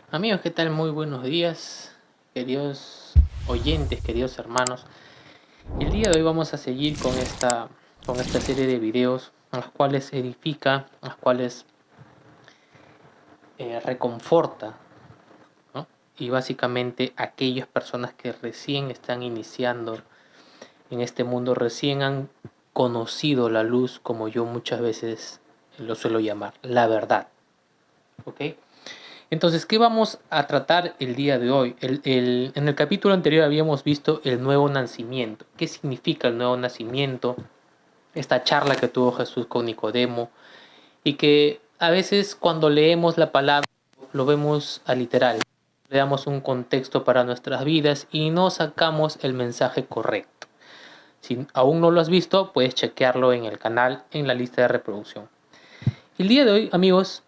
Amigos, ¿qué tal? Muy buenos días, queridos oyentes, queridos hermanos. El día de hoy vamos a seguir con esta serie de videos, en las cuales edifica, en las cuales reconforta, ¿no? Y básicamente aquellas personas que recién están iniciando en este mundo, recién han conocido la luz, como yo muchas veces lo suelo llamar, la verdad. ¿Ok? Entonces, ¿qué vamos a tratar el día de hoy? En el capítulo anterior habíamos visto el nuevo nacimiento. ¿Qué significa el nuevo nacimiento? Esta charla que tuvo Jesús con Nicodemo y que a veces cuando leemos la palabra lo vemos a literal. Le damos un contexto para nuestras vidas y no sacamos el mensaje correcto. Si aún no lo has visto, puedes chequearlo en el canal en la lista de reproducción. El día de hoy, amigos,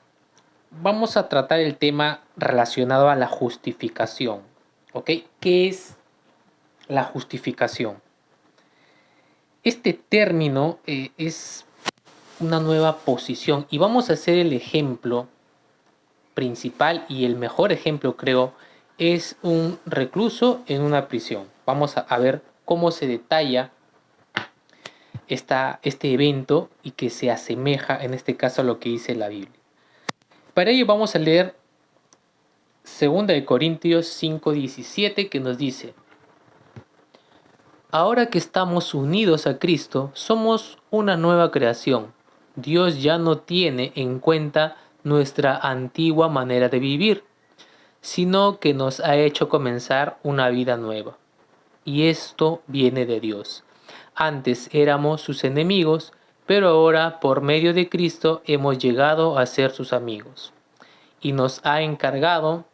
vamos a tratar el tema relacionado a la justificación. ¿Ok? ¿Qué es la justificación? Este término es una nueva posición y vamos a hacer el ejemplo principal y el mejor ejemplo, creo, es un recluso en una prisión. Vamos a ver cómo se detalla este evento y que se asemeja en este caso a lo que dice la Biblia. Para ello vamos a leer 2 Corintios 5:17, que nos dice: ahora que estamos unidos a Cristo, somos una nueva creación. Dios ya no tiene en cuenta nuestra antigua manera de vivir, sino que nos ha hecho comenzar una vida nueva. Y esto viene de Dios. Antes éramos sus enemigos, pero ahora por medio de Cristo hemos llegado a ser sus amigos. Y nos ha encargado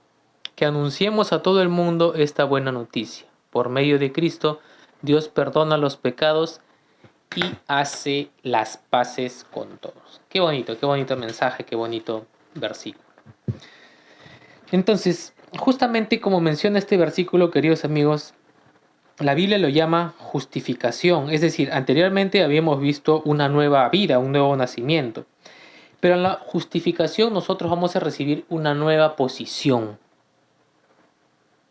que anunciemos a todo el mundo esta buena noticia. Por medio de Cristo, Dios perdona los pecados y hace las paces con todos. Qué bonito mensaje, qué bonito versículo. Entonces, justamente como menciona este versículo, queridos amigos, la Biblia lo llama justificación. Es decir, anteriormente habíamos visto una nueva vida, un nuevo nacimiento. Pero en la justificación nosotros vamos a recibir una nueva posición.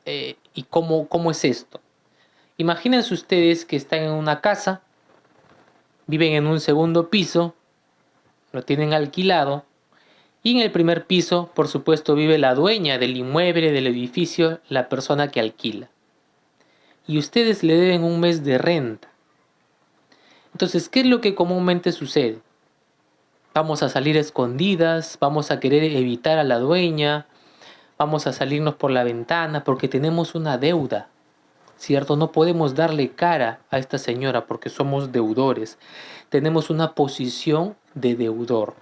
¿Y cómo es esto? Imagínense ustedes que están en una casa, viven en un segundo piso, lo tienen alquilado, y en el primer piso, por supuesto, vive la dueña del inmueble, del edificio, la persona que alquila. Y ustedes le deben un mes de renta. Entonces, ¿qué es lo que comúnmente sucede? Vamos a salir escondidas, vamos a querer evitar a la dueña, vamos a salirnos por la ventana porque tenemos una deuda. ¿Cierto? No podemos darle cara a esta señora porque somos deudores. Tenemos una posición de deudor.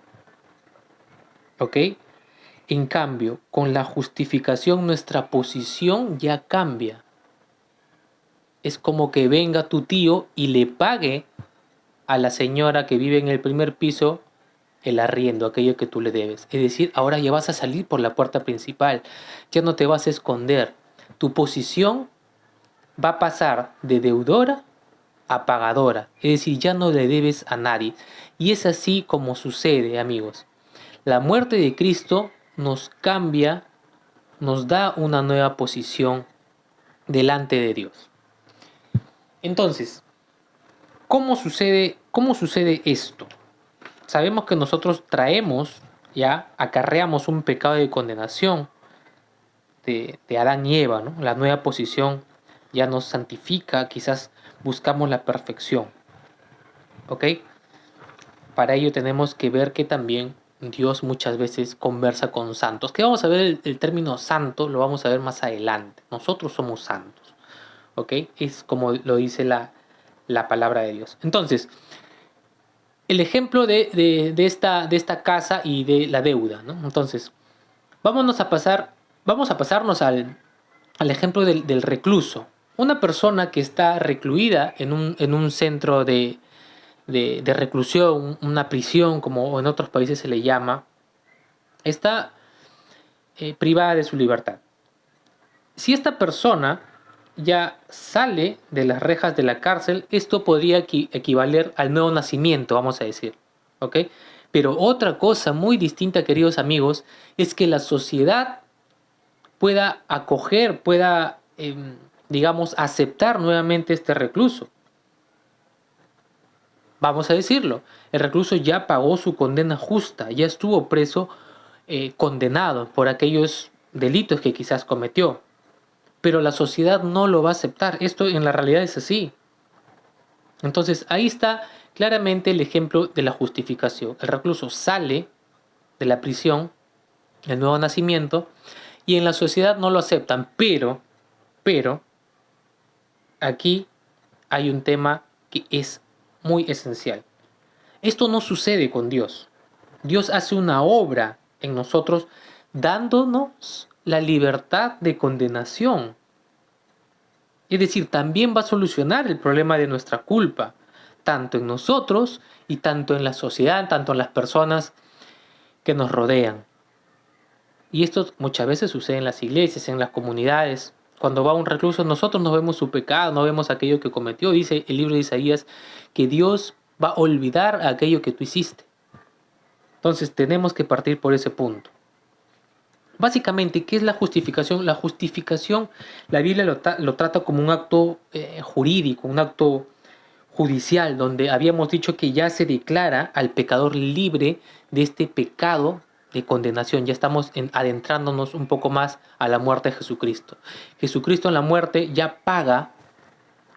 ¿Ok? En cambio, con la justificación nuestra posición ya cambia. Es como que venga tu tío y le pague a la señora que vive en el primer piso el arriendo, aquello que tú le debes. Es decir, ahora ya vas a salir por la puerta principal, ya no te vas a esconder. Tu posición va a pasar de deudora a pagadora, es decir, ya no le debes a nadie. Y es así como sucede, amigos. La muerte de Cristo nos cambia, nos da una nueva posición delante de Dios. Entonces, ¿cómo sucede esto? Sabemos que nosotros acarreamos un pecado de condenación de Adán y Eva, ¿no? La nueva posición ya nos santifica, quizás buscamos la perfección, ¿ok? Para ello tenemos que ver que también Dios muchas veces conversa con santos. Que vamos a ver el término santo, lo vamos a ver más adelante. Nosotros somos santos, ¿ok? Es como lo dice la palabra de Dios. Entonces, el ejemplo de esta casa y de la deuda, ¿no? Entonces, vamos a pasarnos al ejemplo del recluso. Una persona que está recluida en un centro de reclusión, una prisión, como en otros países se le llama, está privada de su libertad. Si esta persona ya sale de las rejas de la cárcel, esto podría equivaler al nuevo nacimiento, vamos a decir. ¿Ok? Pero otra cosa muy distinta, queridos amigos, es que la sociedad pueda acoger, pueda, digamos, aceptar nuevamente este recluso. Vamos a decirlo, el recluso ya pagó su condena justa, ya estuvo preso, condenado por aquellos delitos que quizás cometió. Pero la sociedad no lo va a aceptar. Esto en la realidad es así. Entonces ahí está claramente el ejemplo de la justificación. El recluso sale de la prisión, el nuevo nacimiento, y en la sociedad no lo aceptan. Pero, aquí hay un tema que es muy esencial. Esto no sucede con Dios. Dios hace una obra en nosotros dándonos la libertad de condenación. Es decir, también va a solucionar el problema de nuestra culpa, tanto en nosotros y tanto en la sociedad, tanto en las personas que nos rodean. Y esto muchas veces sucede en las iglesias, en las comunidades. Cuando va un recluso, nosotros no vemos su pecado, no vemos aquello que cometió. Dice el libro de Isaías que Dios va a olvidar aquello que tú hiciste. Entonces tenemos que partir por ese punto. Básicamente, ¿qué es la justificación? La justificación, la Biblia lo trata como un acto jurídico, un acto judicial, donde habíamos dicho que ya se declara al pecador libre de este pecado de condenación. Ya estamos adentrándonos un poco más a la muerte de Jesucristo. Jesucristo en la muerte ya paga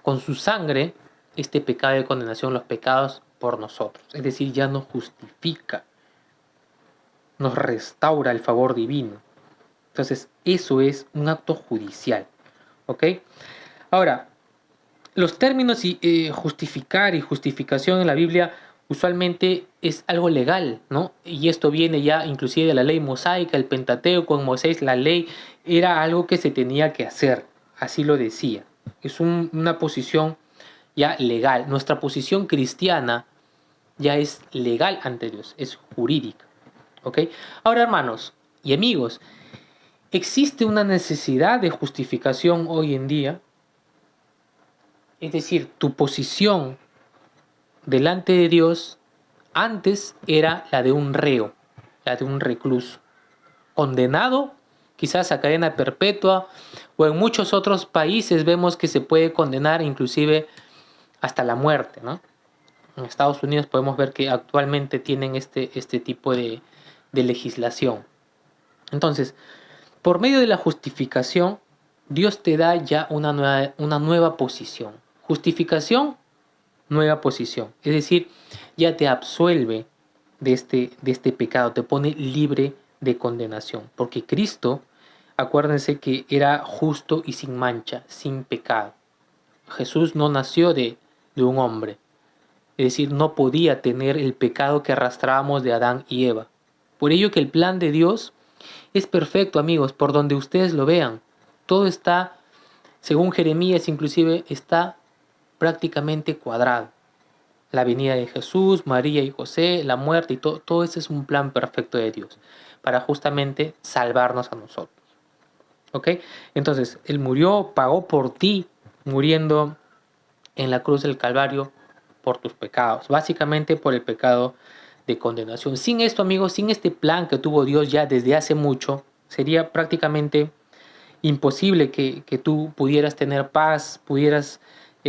con su sangre este pecado de condenación, los pecados por nosotros. Es decir, ya nos justifica, nos restaura el favor divino. Entonces, eso es un acto judicial. ¿Ok? Ahora, los términos justificar y justificación en la Biblia usualmente es algo legal, ¿no? Y esto viene ya inclusive de la ley mosaica, el Pentateuco, en Moisés, la ley era algo que se tenía que hacer, así lo decía. Es una posición ya legal. Nuestra posición cristiana ya es legal ante Dios, es jurídica. ¿Ok? Ahora, hermanos y amigos, ¿existe una necesidad de justificación hoy en día? Es decir, tu posición delante de Dios antes era la de un reo, la de un recluso, condenado quizás a cadena perpetua, o en muchos otros países vemos que se puede condenar inclusive hasta la muerte, ¿no? En Estados Unidos podemos ver que actualmente tienen este tipo de legislación. Entonces, por medio de la justificación, Dios te da ya una nueva posición. Justificación, nueva posición. Es decir, ya te absuelve de este pecado, te pone libre de condenación. Porque Cristo, acuérdense que era justo y sin mancha, sin pecado. Jesús no nació de un hombre. Es decir, no podía tener el pecado que arrastrábamos de Adán y Eva. Por ello que el plan de Dios es perfecto, amigos, por donde ustedes lo vean. Todo está, según Jeremías inclusive, está prácticamente cuadrado. La venida de Jesús, María y José, la muerte y todo ese es un plan perfecto de Dios para justamente salvarnos a nosotros. ¿Ok? Entonces, Él murió, pagó por ti, muriendo en la cruz del Calvario por tus pecados, básicamente por el pecado de condenación. Sin esto, amigos, sin este plan que tuvo Dios ya desde hace mucho, sería prácticamente imposible que tú pudieras tener paz, pudieras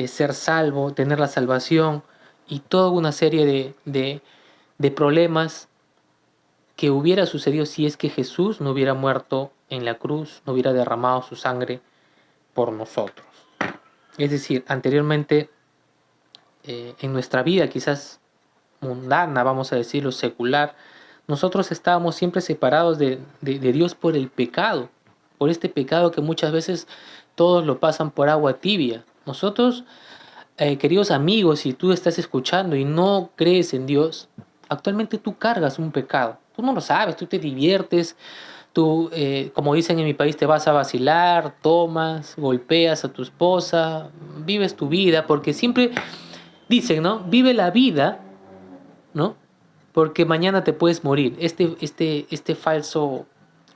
ser salvo, tener la salvación y toda una serie de problemas que hubiera sucedido si es que Jesús no hubiera muerto en la cruz, no hubiera derramado su sangre por nosotros. Es decir, anteriormente en nuestra vida quizás mundana, vamos a decirlo, secular, nosotros estábamos siempre separados de Dios por el pecado, por este pecado que muchas veces todos lo pasan por agua tibia. Nosotros, queridos amigos, si tú estás escuchando y no crees en Dios, actualmente tú cargas un pecado. Tú no lo sabes, tú te diviertes, tú, como dicen en mi país, te vas a vacilar, tomas, golpeas a tu esposa, vives tu vida, porque siempre dicen, ¿no? Vive la vida, ¿no? Porque mañana te puedes morir. Este falso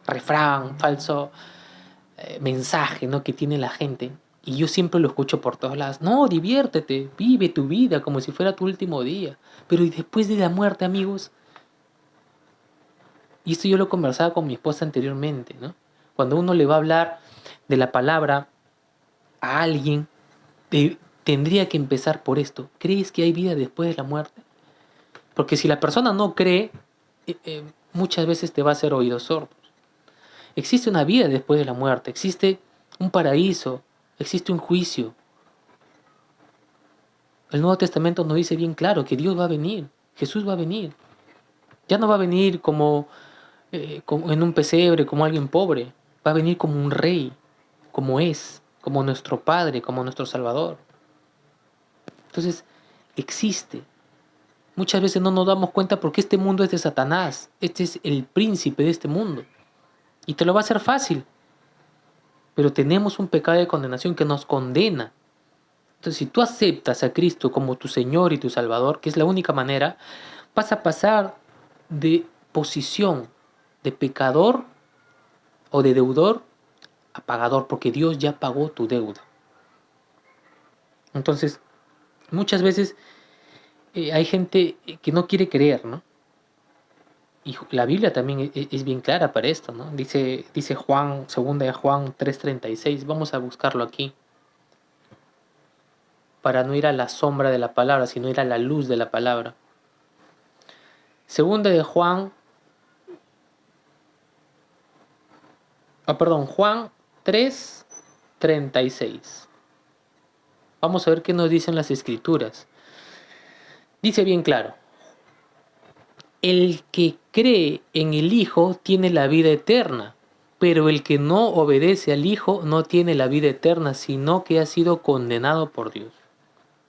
refrán, falso mensaje, ¿no? Que tiene la gente. Y yo siempre lo escucho por todos lados. No, diviértete, vive tu vida como si fuera tu último día. Pero ¿y después de la muerte, amigos? Y esto yo lo conversaba con mi esposa anteriormente, ¿no? Cuando uno le va a hablar de la palabra a alguien, tendría que empezar por esto. ¿Crees que hay vida después de la muerte? Porque si la persona no cree, muchas veces te va a hacer oídos sordos. Existe una vida después de la muerte, existe un paraíso, existe un juicio. El Nuevo Testamento nos dice bien claro que Dios va a venir, Jesús va a venir. Ya no va a venir como en un pesebre, como alguien pobre. Va a venir como un rey, como nuestro Padre, como nuestro Salvador. Entonces, existe. Muchas veces no nos damos cuenta porque este mundo es de Satanás. Este es el príncipe de este mundo. Y te lo va a hacer fácil. Pero tenemos un pecado de condenación que nos condena. Entonces, si tú aceptas a Cristo como tu Señor y tu Salvador, que es la única manera, vas a pasar de posición de pecador o de deudor a pagador, porque Dios ya pagó tu deuda. Entonces, muchas veces hay gente que no quiere creer, ¿no? Y la Biblia también es bien clara para esto, ¿no? Dice Juan, 2 Juan 3:36, vamos a buscarlo aquí, para no ir a la sombra de la palabra, sino ir a la luz de la palabra. Juan 3:36. Vamos a ver qué nos dicen las Escrituras. Dice bien claro: el que cree en el Hijo tiene la vida eterna, pero el que no obedece al Hijo no tiene la vida eterna, sino que ha sido condenado por Dios.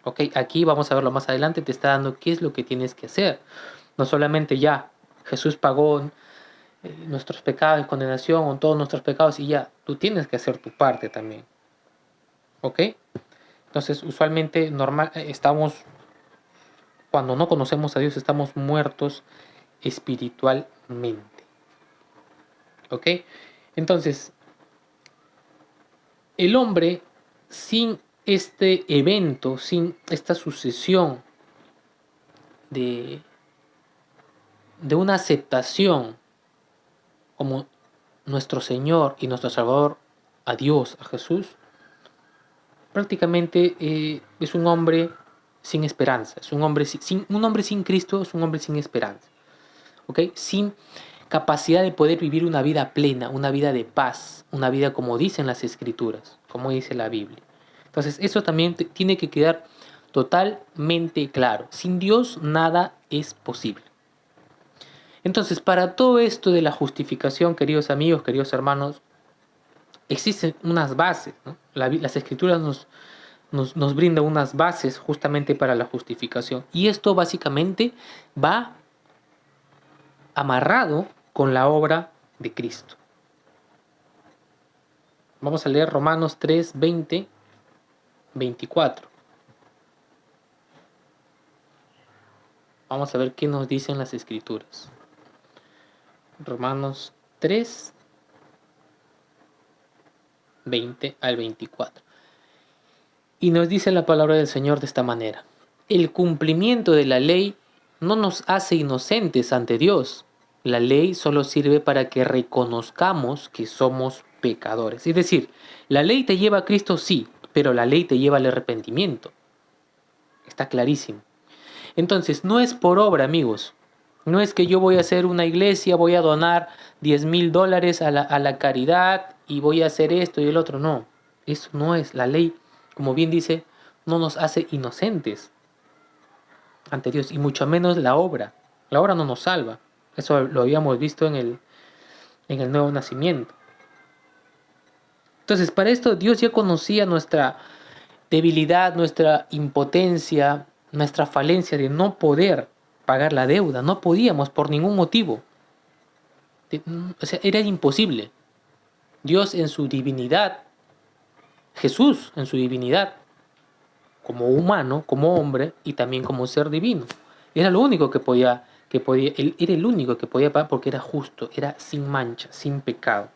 Ok, aquí vamos a verlo más adelante, te está dando qué es lo que tienes que hacer. No solamente ya, Jesús pagó nuestros pecados, condenación, o todos nuestros pecados, y ya, tú tienes que hacer tu parte también. ¿Ok? Entonces, usualmente cuando no conocemos a Dios, estamos muertos espiritualmente. ¿Ok? Entonces, el hombre, sin este evento, sin esta sucesión de una aceptación como nuestro Señor y nuestro Salvador, a Dios, a Jesús, prácticamente es un hombre sin esperanza. Es un hombre sin Cristo, es un hombre sin esperanza. ¿Ok? Sin capacidad de poder vivir una vida plena, una vida de paz, una vida como dicen las Escrituras, como dice la Biblia. Entonces, eso también tiene que quedar totalmente claro. Sin Dios nada es posible. Entonces, para todo esto de la justificación, queridos amigos, queridos hermanos, existen unas bases, ¿no? Las Escrituras nos brindan unas bases justamente para la justificación. Y esto básicamente va amarrado con la obra de Cristo. Vamos a leer Romanos 3, 20, 24. Vamos a ver qué nos dicen las Escrituras. Romanos 3, 20 al 24. Y nos dice la palabra del Señor de esta manera: el cumplimiento de la ley no nos hace inocentes ante Dios. La ley solo sirve para que reconozcamos que somos pecadores. Es decir, la ley te lleva a Cristo, sí, pero la ley te lleva al arrepentimiento. Está clarísimo. Entonces, no es por obra, amigos. No es que yo voy a hacer una iglesia, voy a donar $10,000 a la caridad y voy a hacer esto y el otro. No, eso no es. La ley, como bien dice, no nos hace inocentes ante Dios, y mucho menos la obra. La obra no nos salva. Eso lo habíamos visto en el nuevo nacimiento. Entonces, para esto Dios ya conocía nuestra debilidad, nuestra impotencia, nuestra falencia de no poder pagar la deuda. No podíamos por ningún motivo. O sea, era imposible. Dios en su divinidad, Jesús en su divinidad, como humano, como hombre y también como ser divino, era lo único que podía, él era el único que podía pagar, porque era justo, era sin mancha, sin pecado.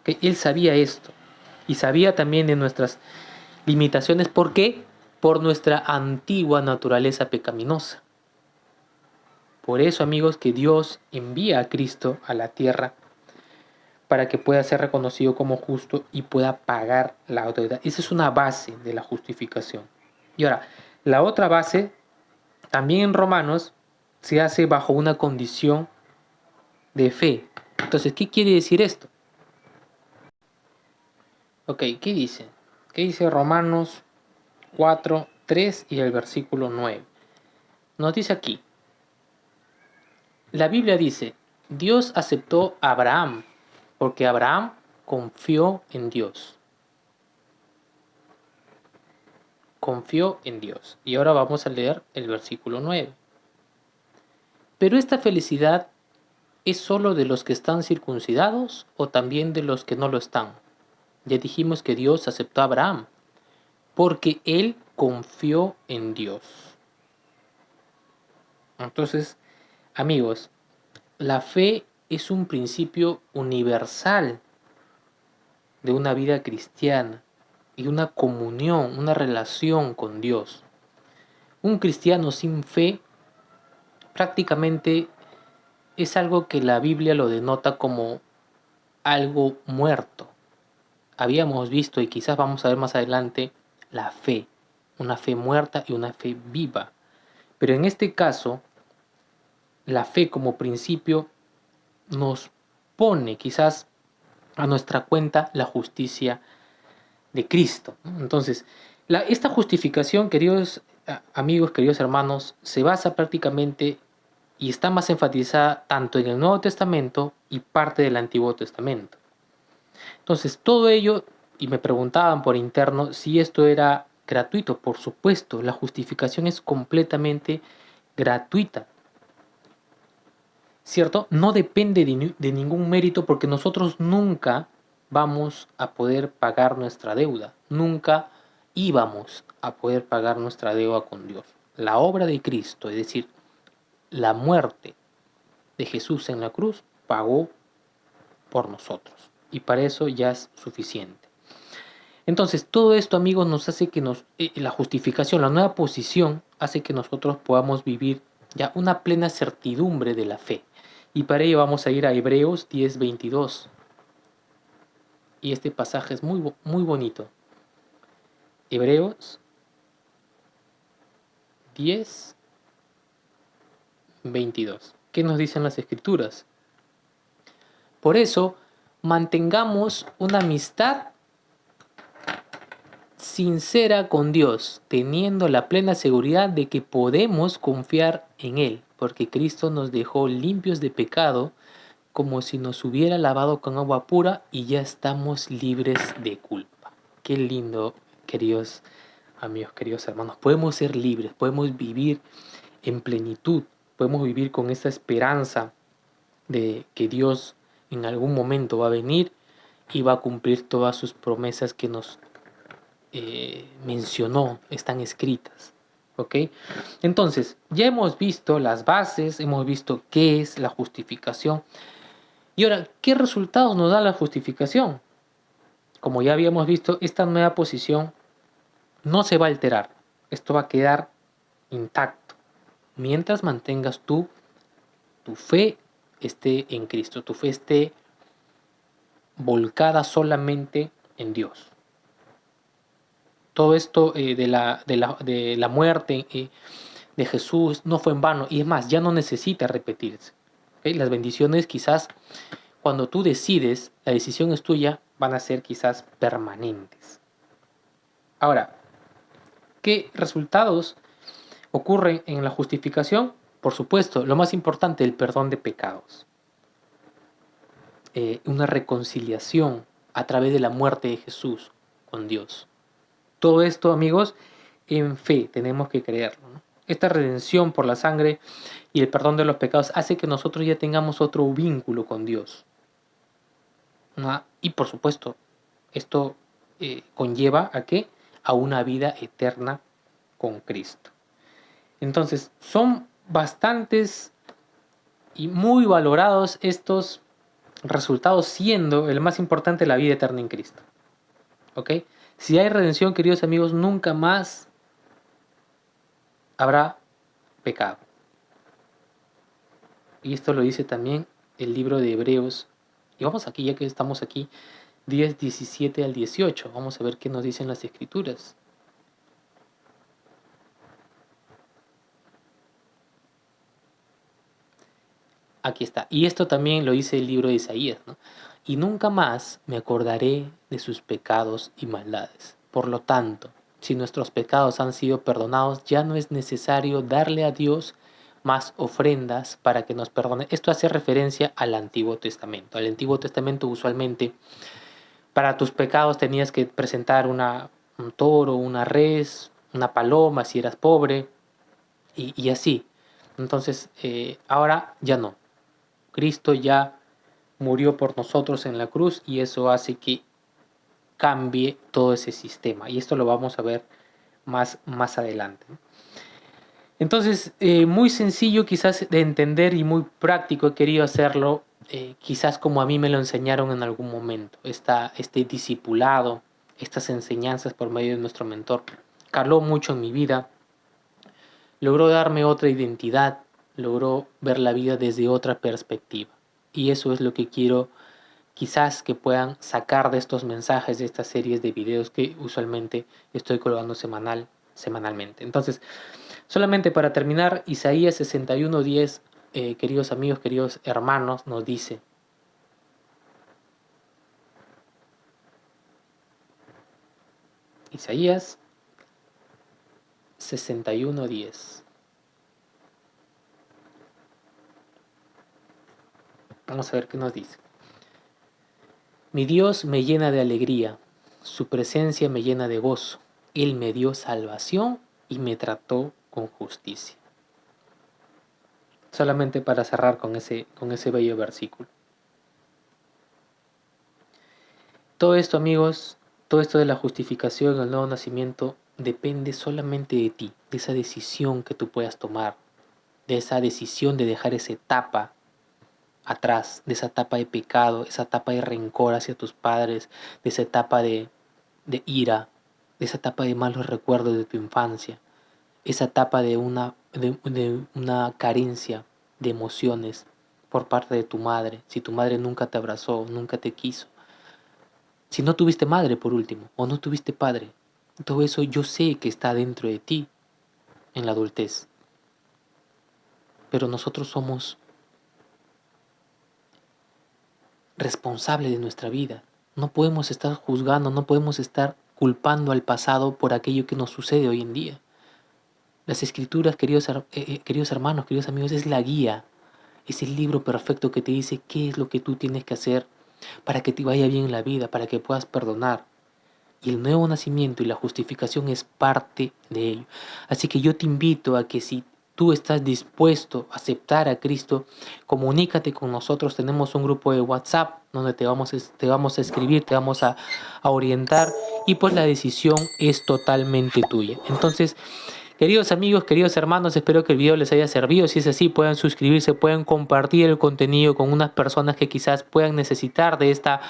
¿Okay? Él sabía esto y sabía también de nuestras limitaciones. ¿Por qué? Por nuestra antigua naturaleza pecaminosa. Por eso, amigos, que Dios envía a Cristo a la tierra para que pueda ser reconocido como justo y pueda pagar la autoridad. Esa es una base de la justificación. Y ahora, la otra base, también en Romanos, se hace bajo una condición de fe. Entonces, ¿qué quiere decir esto? Ok, ¿qué dice? ¿Qué dice Romanos 4, 3 y el versículo 9? Nos dice aquí, la Biblia dice, Dios aceptó a Abraham porque Abraham confió en Dios. Confió en Dios. Y ahora vamos a leer el versículo 9. Pero esta felicidad es solo de los que están circuncidados o también de los que no lo están. Ya dijimos que Dios aceptó a Abraham porque él confió en Dios. Entonces, amigos, la fe es un principio universal de una vida cristiana y una comunión, una relación con Dios. Un cristiano sin fe prácticamente es algo que la Biblia lo denota como algo muerto. Habíamos visto y quizás vamos a ver más adelante la fe, una fe muerta y una fe viva. Pero en este caso, la fe como principio nos pone quizás a nuestra cuenta la justicia de Cristo. Entonces, esta justificación, queridos amigos, queridos hermanos, se basa prácticamente y está más enfatizada tanto en el Nuevo Testamento y parte del Antiguo Testamento. Entonces, todo ello, y me preguntaban por interno si esto era gratuito. Por supuesto, la justificación es completamente gratuita. ¿Cierto? No depende de ningún mérito porque nosotros nunca vamos a poder pagar nuestra deuda. Nunca íbamos a poder pagar nuestra deuda con Dios. La obra de Cristo, es decir, la muerte de Jesús en la cruz, pagó por nosotros. Y para eso ya es suficiente. Entonces, todo esto, amigos, nos hace que la justificación, la nueva posición, hace que nosotros podamos vivir ya una plena certidumbre de la fe. Y para ello vamos a ir a Hebreos 10:22. Y este pasaje es muy, muy bonito. Hebreos 10:22. ¿Qué nos dicen las Escrituras? Por eso, mantengamos una amistad sincera con Dios, teniendo la plena seguridad de que podemos confiar en Él, porque Cristo nos dejó limpios de pecado, como si nos hubiera lavado con agua pura y ya estamos libres de culpa. Qué lindo, queridos amigos, queridos hermanos. Podemos ser libres, podemos vivir en plenitud, podemos vivir con esa esperanza de que Dios en algún momento va a venir y va a cumplir todas sus promesas que nos mencionó, están escritas. ¿Ok? Entonces, ya hemos visto las bases, hemos visto qué es la justificación. Y ahora, ¿qué resultados nos da la justificación? Como ya habíamos visto, esta nueva posición no se va a alterar. Esto va a quedar intacto. Mientras mantengas tu fe esté en Cristo, tu fe esté volcada solamente en Dios. Todo esto de la muerte de Jesús no fue en vano. Y es más, ya no necesita repetirse. ¿Okay? Las bendiciones quizás cuando tú decides, la decisión es tuya, van a ser quizás permanentes. Ahora, ¿qué resultados ocurren en la justificación? Por supuesto, lo más importante, el perdón de pecados. Una reconciliación a través de la muerte de Jesús con Dios. Todo esto, amigos, en fe tenemos que creerlo, ¿no? Esta redención por la sangre y el perdón de los pecados hace que nosotros ya tengamos otro vínculo con Dios. Y por supuesto, esto conlleva ¿a qué? A una vida eterna con Cristo. Entonces, son bastantes y muy valorados estos resultados, siendo el más importante la vida eterna en Cristo. ¿Ok? Si hay redención, queridos amigos, nunca más habrá pecado. Y esto lo dice también el libro de Hebreos Y vamos aquí, ya que estamos aquí, 10, 17 al 18. Vamos a ver qué nos dicen las Escrituras. Aquí está. Y esto también lo dice el libro de Isaías, ¿no? Y nunca más me acordaré de sus pecados y maldades. Por lo tanto, si nuestros pecados han sido perdonados, ya no es necesario darle a Dios más ofrendas para que nos perdone. Esto hace referencia al Antiguo Testamento. Al Antiguo Testamento usualmente para tus pecados tenías que presentar un toro, una res, una paloma si eras pobre y así. Entonces, ahora ya no. Cristo ya murió por nosotros en la cruz y eso hace que cambie todo ese sistema. Y esto lo vamos a ver más adelante. Entonces, muy sencillo quizás de entender y muy práctico he querido hacerlo, quizás como a mí me lo enseñaron en algún momento. Este discipulado, estas enseñanzas por medio de nuestro mentor, caló mucho en mi vida, logró darme otra identidad, logró ver la vida desde otra perspectiva. Y eso es lo que quiero quizás que puedan sacar de estos mensajes, de estas series de videos que usualmente estoy colgando semanalmente. Entonces, solamente para terminar, Isaías 61:10, queridos amigos, queridos hermanos, nos dice: Isaías 61:10. Vamos a ver qué nos dice. Mi Dios me llena de alegría, su presencia me llena de gozo. Él me dio salvación y me trató con justicia. Solamente para cerrar con ese bello versículo. Todo esto, amigos, todo esto de la justificación, el nuevo nacimiento, depende solamente de ti, de esa decisión que tú puedas tomar, de esa decisión de dejar esa etapa atrás, de esa etapa de pecado, esa etapa de rencor hacia tus padres, de esa etapa de ira, de esa etapa de malos recuerdos de tu infancia, esa etapa de una carencia de emociones por parte de tu madre, si tu madre nunca te abrazó, nunca te quiso. Si no tuviste madre, por último, o no tuviste padre, todo eso yo sé que está dentro de ti en la adultez. Pero nosotros somos responsables de nuestra vida. No podemos estar juzgando, no podemos estar culpando al pasado por aquello que nos sucede hoy en día. Las Escrituras, queridos hermanos, queridos amigos, es la guía, es el libro perfecto que te dice qué es lo que tú tienes que hacer para que te vaya bien en la vida, para que puedas perdonar. Y el nuevo nacimiento y la justificación es parte de ello. Así que yo te invito a que si tú estás dispuesto a aceptar a Cristo, comunícate con nosotros. Tenemos un grupo de WhatsApp donde te vamos a escribir, te vamos a orientar y pues la decisión es totalmente tuya. Entonces, queridos amigos, queridos hermanos, espero que el video les haya servido. Si es así, puedan suscribirse, pueden compartir el contenido con unas personas que quizás puedan necesitar de esta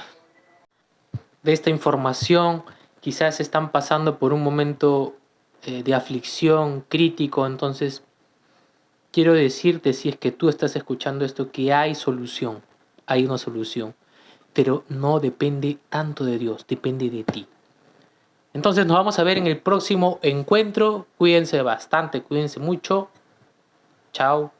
información, quizás están pasando por un momento de aflicción crítico. Entonces quiero decirte, si es que tú estás escuchando esto, que hay solución, hay una solución, pero no depende tanto de Dios, depende de ti. Entonces nos vamos a ver en el próximo encuentro. Cuídense bastante, cuídense mucho. Chao.